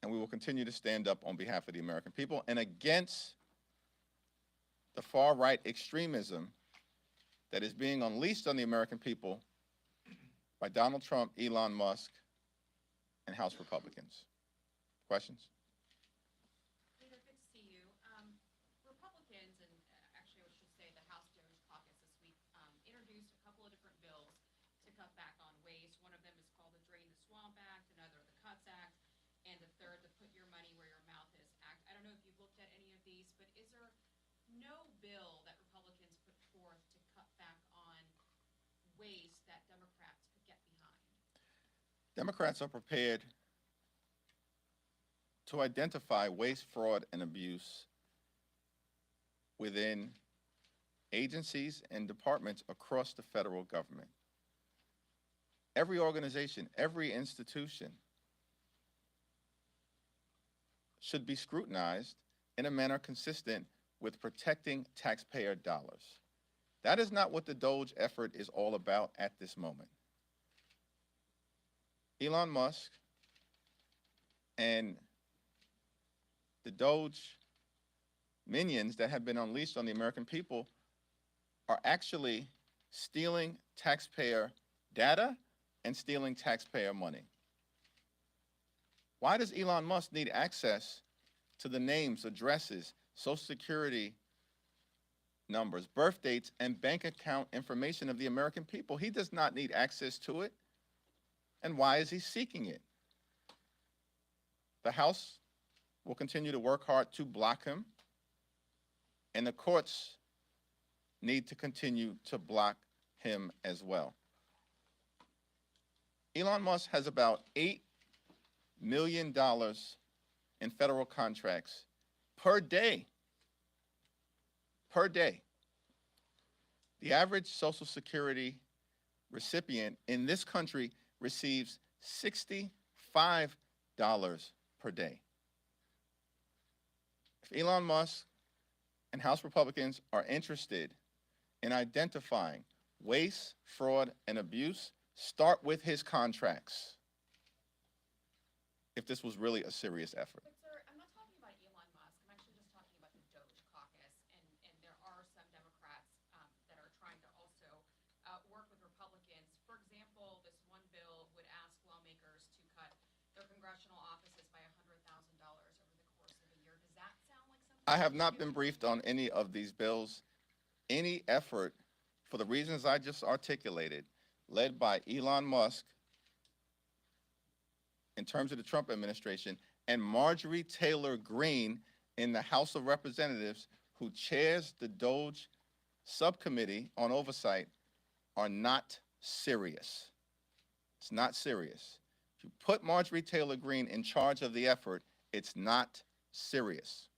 And we will continue to stand up on behalf of the American people and against the far-right extremism that is being unleashed on the American people by Donald Trump, Elon Musk, and House Republicans. Questions? Leader, good to see you. Republicans, and actually I should say the House Doge Caucus this week, introduced a couple of different bills to cut back on waste. One of them is called the Drain the Swamp Act, another the Cuts Act, and the third, the Put Your Money Where Your Mouth Is Act. I don't know if you've looked at any of these, but is there no bill that Republicans put forth to cut back on waste that Democrats could get behind? Democrats are prepared to identify waste, fraud, and abuse within agencies and departments across the federal government. Every organization, every institution should be scrutinized in a manner consistent with protecting taxpayer dollars. That is not what the Doge effort is all about at this moment. Elon Musk and the Doge minions that have been unleashed on the American people are actually stealing taxpayer data and stealing taxpayer money. Why does Elon Musk need access to the names, addresses, Social Security numbers, birth dates, and bank account information of the American people? He does not need access to it. And why is he seeking it? The House will continue to work hard to block him, and the courts need to continue to block him as well. Elon Musk has about $8 million in federal contracts per day. Per day. The average Social Security recipient in this country receives $65 per day. If Elon Musk and House Republicans are interested in identifying waste, fraud, and abuse, start with his contracts, if this was really a serious effort. But sir, I'm not talking about Elon Musk. I'm actually just talking about the Doge Caucus, and there are some Democrats that are trying to also work with Republicans. For example, this one bill would ask lawmakers to cut their congressional offices by $100,000 over the course of a year. Does that sound like something? I have not been briefed on any of these bills. Any effort, for the reasons I just articulated, led by Elon Musk in terms of the Trump administration, and Marjorie Taylor Greene in the House of Representatives, who chairs the Doge Subcommittee on Oversight, are not serious. It's not serious. If you put Marjorie Taylor Greene in charge of the effort, it's not serious.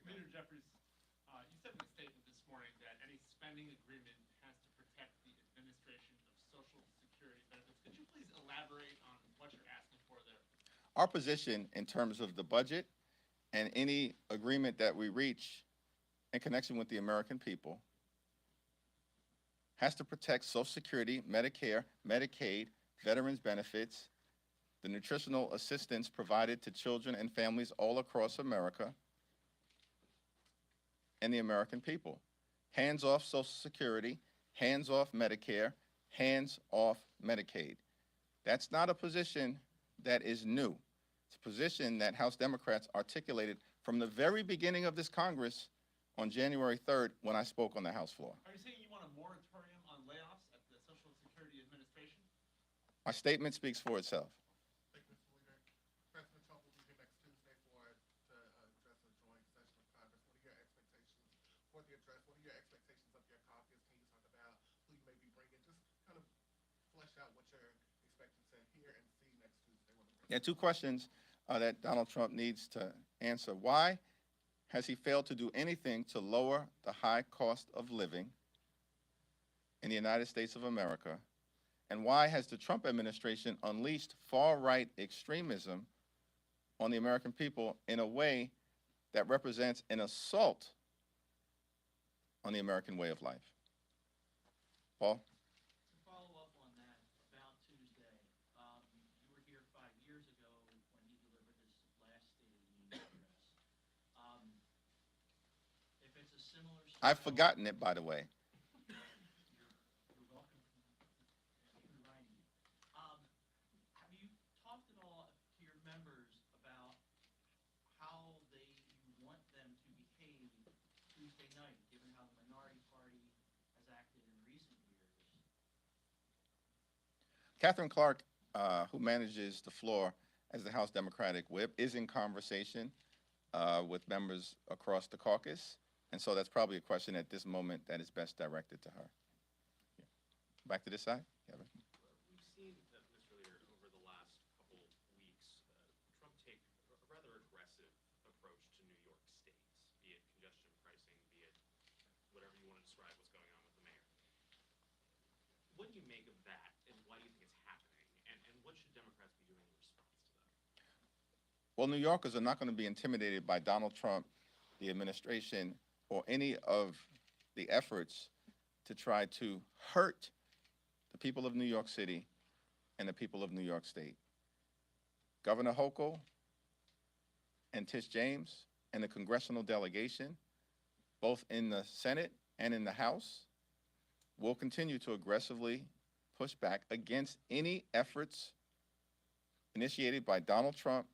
Leader Jeffries, you said in a statement this morning that any spending agreement has to protect the administration of Social Security benefits. Could you please elaborate on what you're asking for there? Our position in terms of the budget and any agreement that we reach in connection with the American people has to protect Social Security, Medicare, Medicaid, veterans benefits, the nutritional assistance provided to children and families all across America, and the American people. Hands off Social Security, hands off Medicare, hands off Medicaid. That's not a position that is new. It's a position that House Democrats articulated from the very beginning of this Congress on January 3rd when I spoke on the House floor. Are you saying you want a moratorium on layoffs at the Social Security Administration? My statement speaks for itself. Thank you, Mr. Leader. President Trump will be here next Tuesday to address a joint session of Congress. What address? What are your expectations of your caucus? Can you talk about who you may be bringing? Just kind of flesh out what you're expecting to hear and see next Tuesday. Yeah, two questions that Donald Trump needs to answer. Why has he failed to do anything to lower the high cost of living in the United States of America? And why has the Trump administration unleashed far-right extremism on the American people in a way that represents an assault on the American way of life? Paul? To follow up on that, about Tuesday, you were here 5 years ago when he delivered this last State of the Union address. If it's a similar style, I've forgotten it, by the way. you're welcome to remind you. Have you talked at all to your members about how you want them to behave Tuesday night, given how the minority party has acted in recent years? Catherine Clark, who manages the floor as the House Democratic Whip, is in conversation with members across the caucus, and so that's probably a question at this moment that is best directed to her. Yeah. Back to this side, Kevin. We've seen, Mr. Leader, over the last couple weeks, Trump take a rather aggressive approach to New York State, be it congestion pricing, be it whatever you want to describe what's going on with the mayor. What do you make of that, and why do you think it's happening, and what should Democrats be doing in response to that? Well, New Yorkers are not going to be intimidated by Donald Trump, the administration, or any of the efforts to try to hurt the people of New York City and the people of New York State. Governor Hochul and Tish James and the congressional delegation, both in the Senate and in the House, will continue to aggressively push back against any efforts initiated by Donald Trump,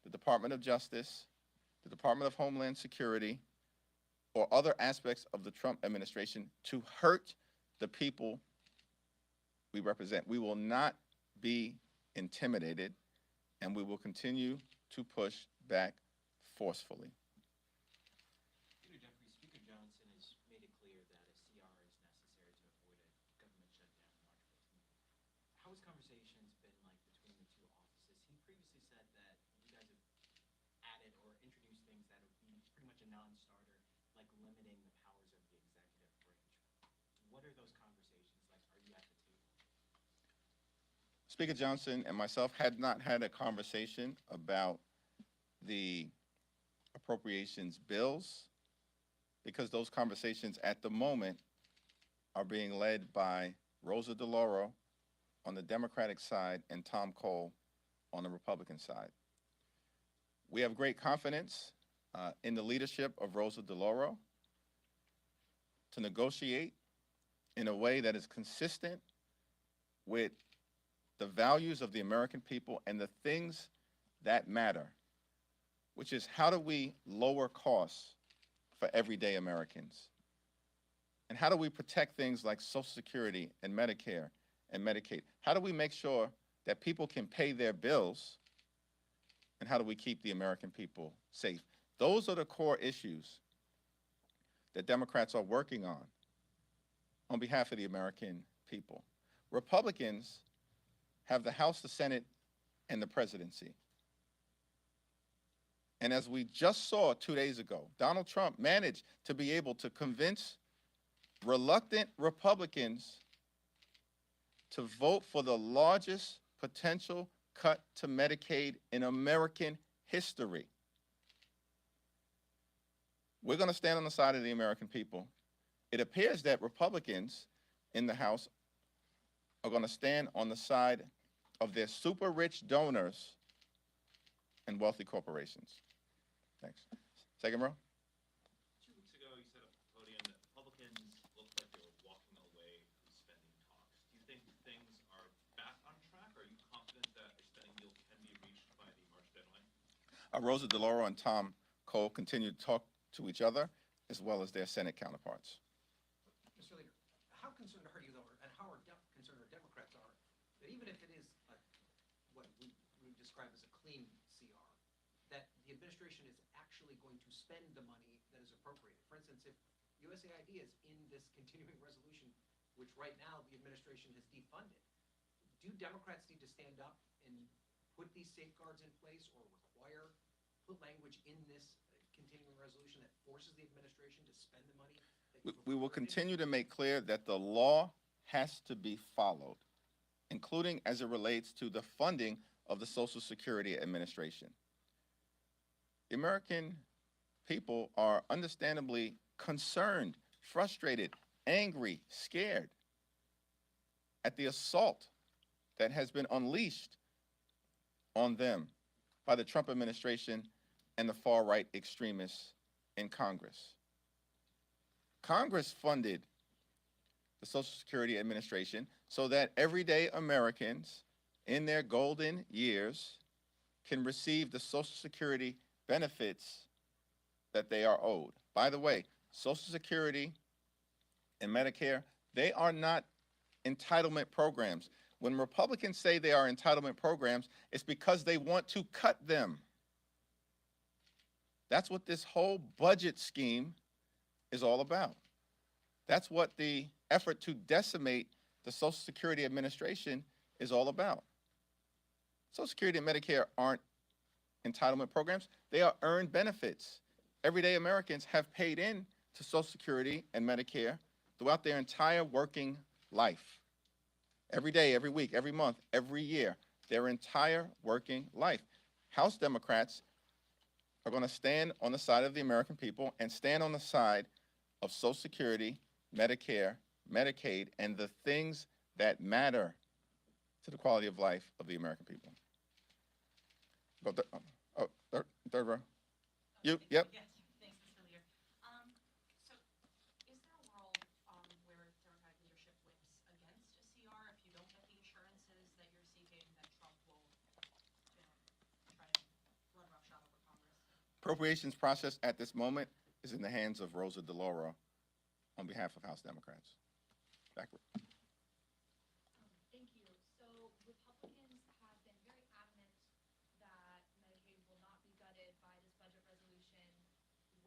the Department of Justice, the Department of Homeland Security, or other aspects of the Trump administration to hurt the people we represent. We will not be intimidated, and we will continue to push back forcefully. Speaker Jeffries, Speaker Johnson has made it clear that a CR is necessary to avoid a government shutdown on March 15th. How has conversations been like between the two offices? He previously said that you guys have added or introduced things that would be pretty much a non-starter, like limiting the powers of the executive branch. What are those conversations like? Are you at the table? Speaker Johnson and myself had not had a conversation about the appropriations bills because those conversations at the moment are being led by Rosa DeLauro on the Democratic side and Tom Cole on the Republican side. We have great confidence in the leadership of Rosa DeLauro to negotiate in a way that is consistent with the values of the American people and the things that matter, which is how do we lower costs for everyday Americans? And how do we protect things like Social Security and Medicare and Medicaid? How do we make sure that people can pay their bills? And how do we keep the American people safe? Those are the core issues that Democrats are working on behalf of the American people. Republicans have the House, the Senate, and the presidency. And as we just saw 2 days ago, Donald Trump managed to be able to convince reluctant Republicans to vote for the largest potential cut to Medicaid in American history. We're going to stand on the side of the American people. It appears that Republicans in the House are going to stand on the side of their super rich donors and wealthy corporations. Thanks. Second row. 2 weeks ago, you said at the podium that Republicans looked like they were walking away from spending talks. Do you think things are back on track? Or are you confident that a spending deal can be reached by the March deadline? Rosa DeLauro and Tom Cole continue to talk to each other as well as their Senate counterparts. Mr. Leader, how concerned are you, though, and how concerned our Democrats are, that even if it is what we describe as a clean CR, that the administration is actually going to spend the money that is appropriated? For instance, if USAID is in this continuing resolution, which right now the administration has defunded. Do Democrats need to stand up and put these safeguards in place or put language in this continuing resolution that forces the administration to spend the money? We will continue to make clear that the law has to be followed, including as it relates to the funding of the Social Security Administration. The American people are understandably concerned, frustrated, angry, scared at the assault that has been unleashed on them by the Trump administration and the far-right extremists in Congress. Congress funded the Social Security Administration so that everyday Americans in their golden years can receive the Social Security benefits that they are owed. By the way, Social Security and Medicare, they are not entitlement programs. When Republicans say they are entitlement programs, it's because they want to cut them. That's what this whole budget scheme is all about. That's what the effort to decimate the Social Security Administration is all about. Social Security and Medicare aren't entitlement programs. They are earned benefits. Everyday Americans have paid in to Social Security and Medicare throughout their entire working life. Every day, every week, every month, every year, their entire working life. House Democrats are going to stand on the side of the American people and stand on the side of Social Security, Medicare, Medicaid, and the things that matter to the quality of life of the American people. Go third row. You, yep. Yes, thanks, Mr. Leader. So, is there a world where Democratic leadership whips against a CR if you don't get the assurances that you're seeking, that Trump will, try to run roughshod over Congress? Appropriations process at this moment is in the hands of Rosa DeLauro on behalf of House Democrats. Backward. Thank you. So Republicans have been very adamant that Medicaid will not be gutted by this budget resolution.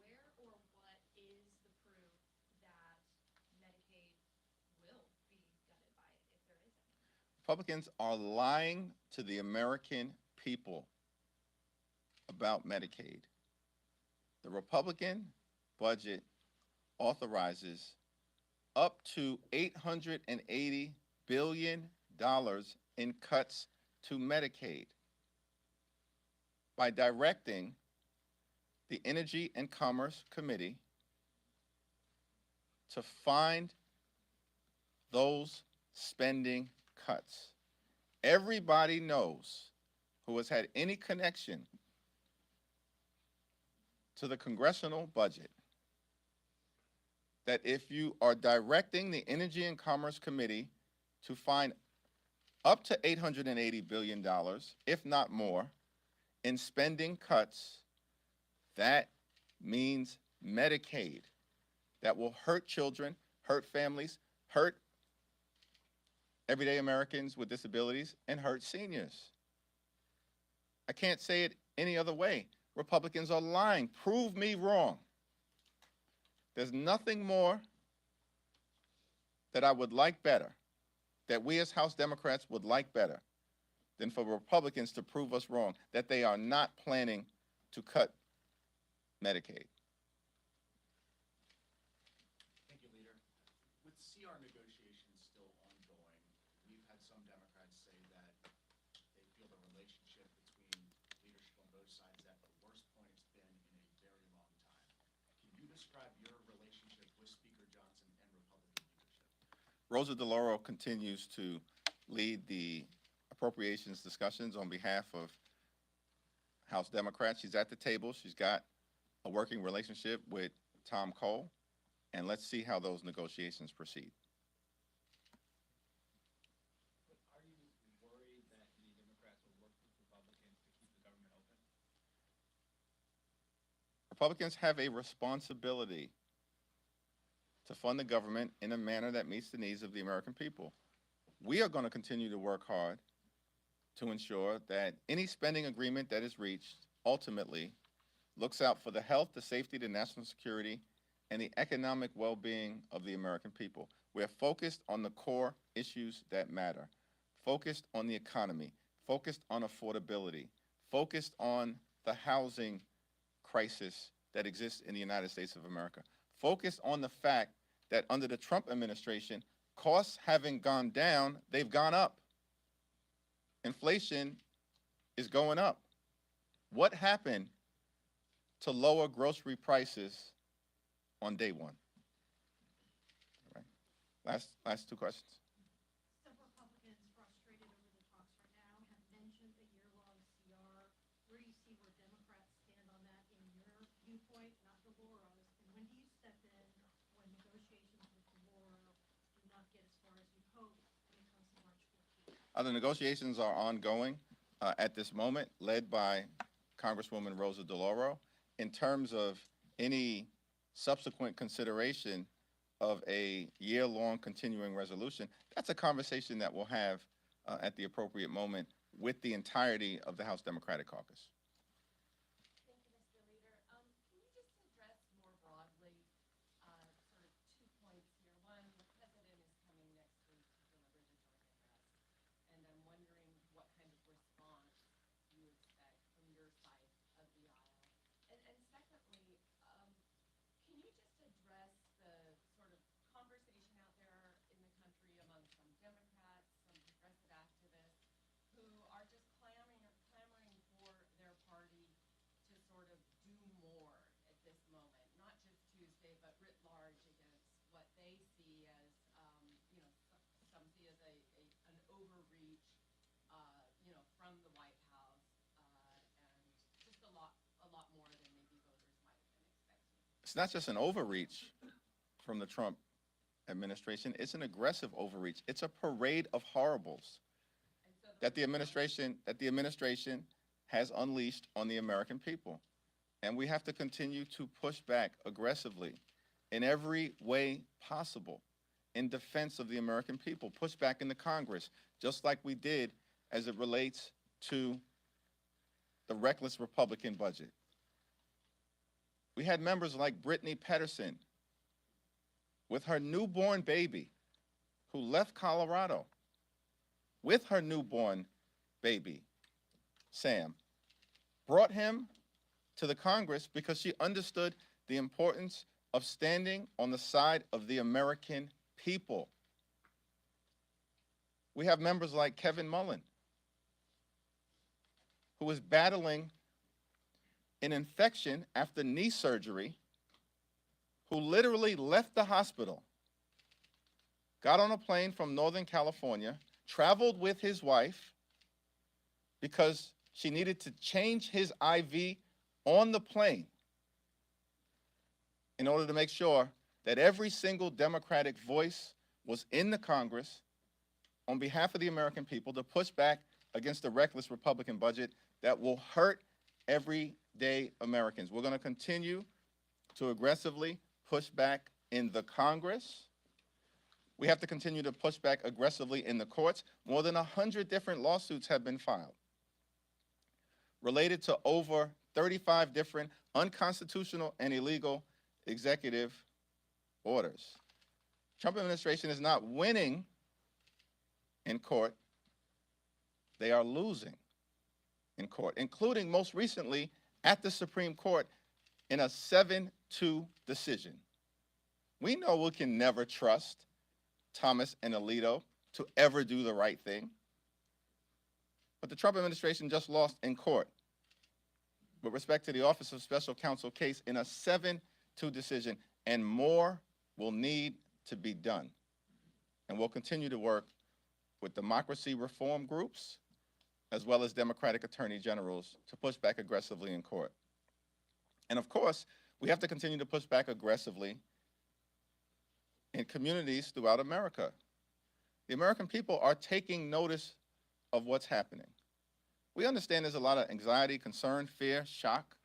Where or what is the proof that Medicaid will be gutted by it, if there is any? Republicans are lying to the American people about Medicaid. The Republican budget authorizes up to $880 billion in cuts to Medicaid by directing the Energy and Commerce Committee to find those spending cuts. Everybody knows who has had any connection to the congressional budget that if you are directing the Energy and Commerce Committee to find up to $880 billion, if not more, in spending cuts, that means Medicaid. That will hurt children, hurt families, hurt everyday Americans with disabilities, and hurt seniors. I can't say it any other way. Republicans are lying. Prove me wrong. There's nothing more that I would like better, that we as House Democrats would like better, than for Republicans to prove us wrong, that they are not planning to cut Medicaid. Thank you, Leader. With CR negotiations still ongoing, we've had some Democrats say that they feel the relationship between leadership on both sides is at the worst point it's been in a very long time. Can you describe your relationship with Speaker Johnson and Republican leadership? Rosa DeLauro continues to lead the appropriations discussions on behalf of House Democrats. She's at the table. She's got a working relationship with Tom Cole, and let's see how those negotiations proceed. But are you worried that the Democrats will work with Republicans to keep the government open? Republicans have a responsibility to fund the government in a manner that meets the needs of the American people. We are going to continue to work hard to ensure that any spending agreement that is reached ultimately looks out for the health, the safety, the national security, and the and the economic well-being of the American people. We're focused on the core issues that matter, focused on the economy, focused on affordability, focused on the housing crisis that exists in the United States of America, focused on the fact that under the Trump administration, costs having gone down, they've gone up. Inflation is going up. What happened to lower grocery prices on day one? All right. Last two questions. Some Republicans frustrated over the talks right now have mentioned a year-long CR. Where do you see where Democrats stand on that in your viewpoint, not the Laura's? And when do you step in when negotiations with the Laura do not get as far as you hope when it comes to March 14th? The negotiations are ongoing at this moment, led by Congresswoman Rosa DeLauro. In terms of any subsequent consideration of a year-long continuing resolution, that's a conversation that we'll have at the appropriate moment with the entirety of the House Democratic Caucus. Thank you, Mr. Leader. Can you just address more broadly sort of 2 points here? One, the president is coming next week to deliver the joint address, and I'm wondering what kind of response you expect from your side of the aisle. And secondly, can you just address the sort of conversation out there in the country among some Democrats, some progressive activists, who are just clamoring for their party to sort of do more at this moment, not just Tuesday, but writ large against what they see as, some see as an overreach, from the White House, and just a lot more than maybe voters might have been expecting. It's not just an overreach from the Trump administration, it's an aggressive overreach. It's a parade of horribles that the administration has unleashed on the American people. And we have to continue to push back aggressively in every way possible in defense of the American people. Push back in the Congress, just like we did as it relates to the reckless Republican budget. We had members like Brittany Pedersen with her newborn baby who left Colorado with her newborn baby, Sam, brought him to the Congress because she understood the importance of standing on the side of the American people. We have members like Kevin Mullen, who is battling an infection after knee surgery, who literally left the hospital, got on a plane from Northern California, traveled with his wife because she needed to change his IV on the plane in order to make sure that every single Democratic voice was in the Congress on behalf of the American people to push back against the reckless Republican budget that will hurt everyday Americans. We're going to continue to aggressively push back in the Congress. We have to continue to push back aggressively in the courts. More than 100 different lawsuits have been filed related to over 35 different unconstitutional and illegal executive orders. Trump administration is not winning in court. They are losing in court, including most recently at the Supreme Court in a 7-2 decision. We know we can never trust Thomas and Alito to ever do the right thing. But the Trump administration just lost in court with respect to the Office of Special Counsel case in a 7-2 decision, and more will need to be done. And we'll continue to work with democracy reform groups as well as Democratic attorney generals to push back aggressively in court. And of course, we have to continue to push back aggressively in communities throughout America. The American people are taking notice of what's happening. We understand there's a lot of anxiety, concern, fear, shock,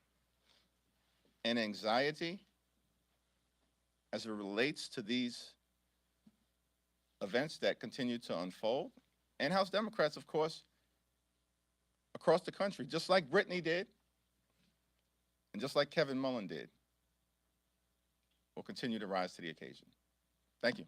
and anxiety as it relates to these events that continue to unfold. And House Democrats, of course, across the country, just like Brittany did, and just like Kevin Mullen did, will continue to rise to the occasion. Thank you.